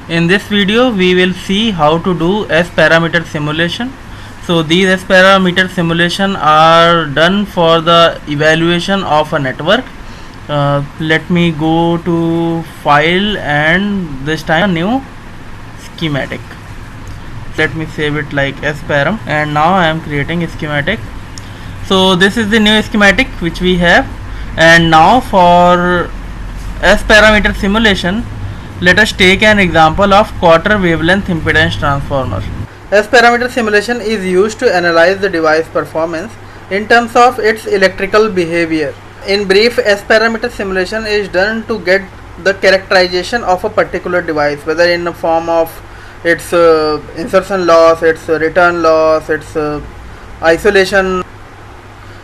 In this video we will see how to do S parameter simulation. So these S parameter simulation are done for the evaluation of a network. Let me go to file and this time a new schematic. Let me save it like S param, and now I am creating a schematic. So this is the new schematic which we have, and now for S parameter simulation, let us take an example of quarter wavelength impedance transformer. S parameter simulation is used to analyze the device performance in terms of its electrical behavior. In brief, S parameter simulation is done to get the characterization of a particular device, whether in the form of its insertion loss, its return loss, its isolation.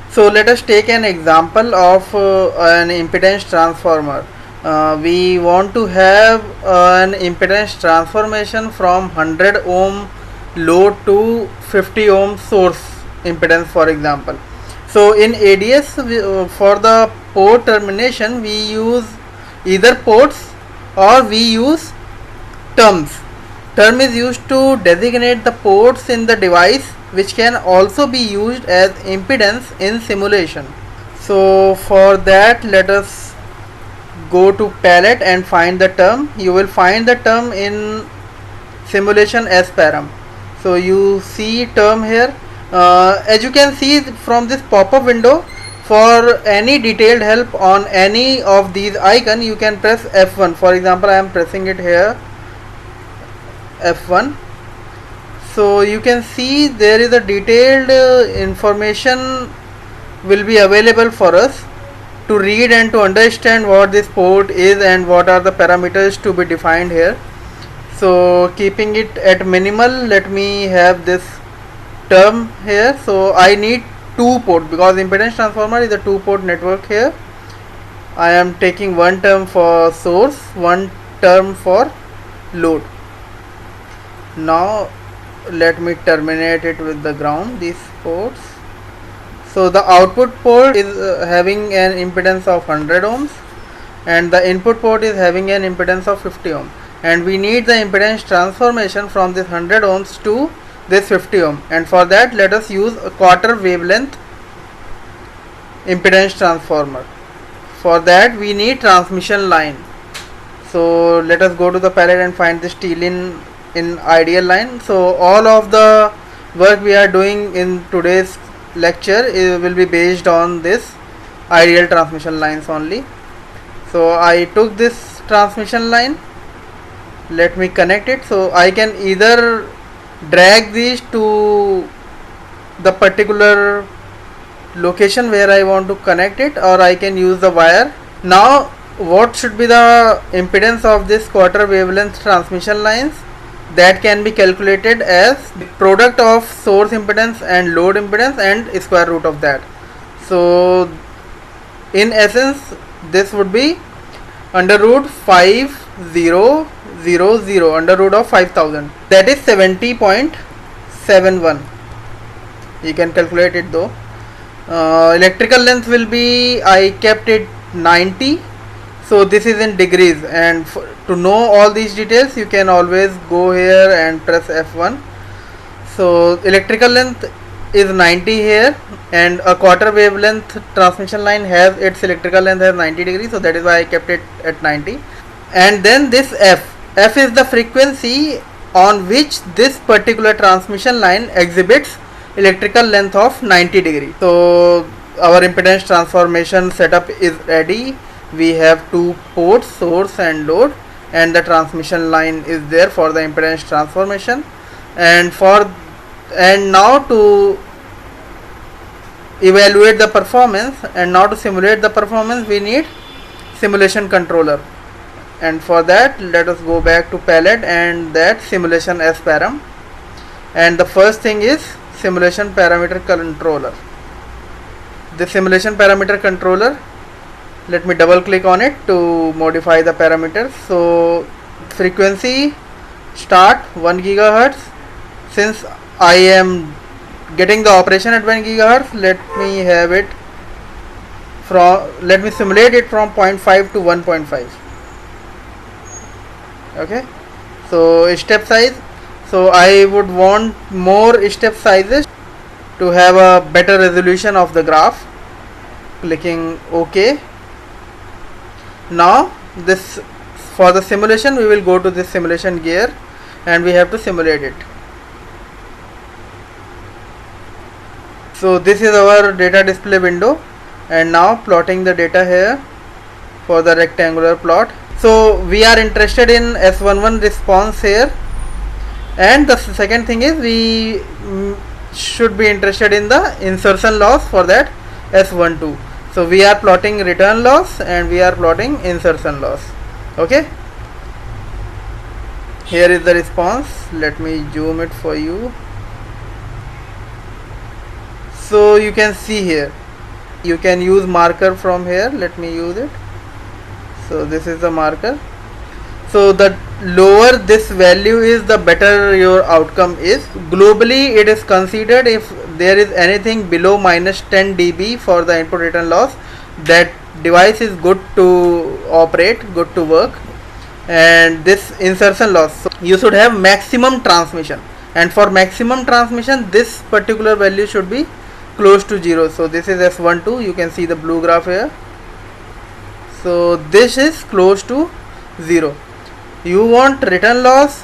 So let us take an example of an impedance transformer. We want to have an impedance transformation from 100 ohm load to 50 ohm source impedance, for example. So in ADS, for the port termination we use either ports or we use terms. Term is used to designate the ports in the device, which can also be used as impedance in simulation. So for that, let us go to palette and find the term. You will find the term in simulation S param. So you see term here. As you can see from this pop-up window, for any detailed help on any of these icon, you can press F1. For example, I am pressing it here, F1. So you can see there is a detailed information will be available for us to read and to understand what this port is and what are the parameters to be defined here. So keeping it at minimal, let me have this term here. So I need two port because impedance transformer is a two port network here. I am taking one term for source, one term for load. Now let me terminate it with the ground, these ports. So the output port is having an impedance of 100 ohms and the input port is having an impedance of 50 ohms, and we need the impedance transformation from this 100 ohms to this 50 ohm, and for that let us use a quarter wavelength impedance transformer. For that we need transmission line. So let us go to the palette and find this T-line in ideal line. So all of the work we are doing in today's lecture will be based on this ideal transmission lines only. So I took this transmission line, let me connect it. So I can either drag these to the particular location where I want to connect it, or I can use the wire. Now what should be the impedance of this quarter wavelength transmission lines? That can be calculated as the product of source impedance and load impedance and square root of that. So in essence this would be under root 5000 under root of 5000, that is 70.71. you can calculate it though. Electrical length will be, I kept it 90. So this is in degrees, and to know all these details you can always go here and press F1. So electrical length is 90 here, and a quarter wavelength transmission line has its electrical length as 90 degrees, so that is why I kept it at 90. And then this F is the frequency on which this particular transmission line exhibits electrical length of 90 degree. So our impedance transformation setup is ready. We have two ports, source and load, and the transmission line is there for the impedance transformation. And now to evaluate the performance and now to simulate the performance, we need simulation controller. And for that let us go back to palette and that simulation S param, and the first thing is simulation parameter controller. The simulation parameter controller, let me double click on it to modify the parameters. So frequency start 1 gigahertz. Since I am getting the operation at 1 gigahertz, let me have it from, let me simulate it from 0.5 to 1.5. okay. So step size, so I would want more step sizes to have a better resolution of the graph. Clicking OK. Now this, for the simulation, we will go to this simulation gear and we have to simulate it. So this is our data display window, and now plotting the data here for the rectangular plot. So we are interested in S11 response here, and the second thing is we should be interested in the insertion loss for that S12. So we are plotting return loss and we are plotting insertion loss. Okay, here is the response. Let me zoom it for you. So you can see here, you can use marker from here. Let me use it. So this is the marker. So the lower this value is, the better your outcome is. Globally it is considered, if there is anything below -10 dB for the input return loss, that device is good to operate, good to work. And this insertion loss, so you should have maximum transmission, and for maximum transmission this particular value should be close to 0. So this is S12, you can see the blue graph here. So this is close to 0. You want return loss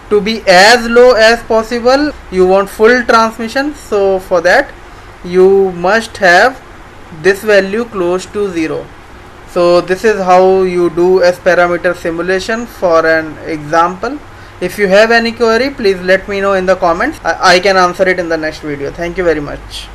to be as low as possible, you want full transmission, so for that you must have this value close to 0. So this is how you do S parameter simulation for an example. If you have any query, please let me know in the comments. I can answer it in the next video. Thank you very much.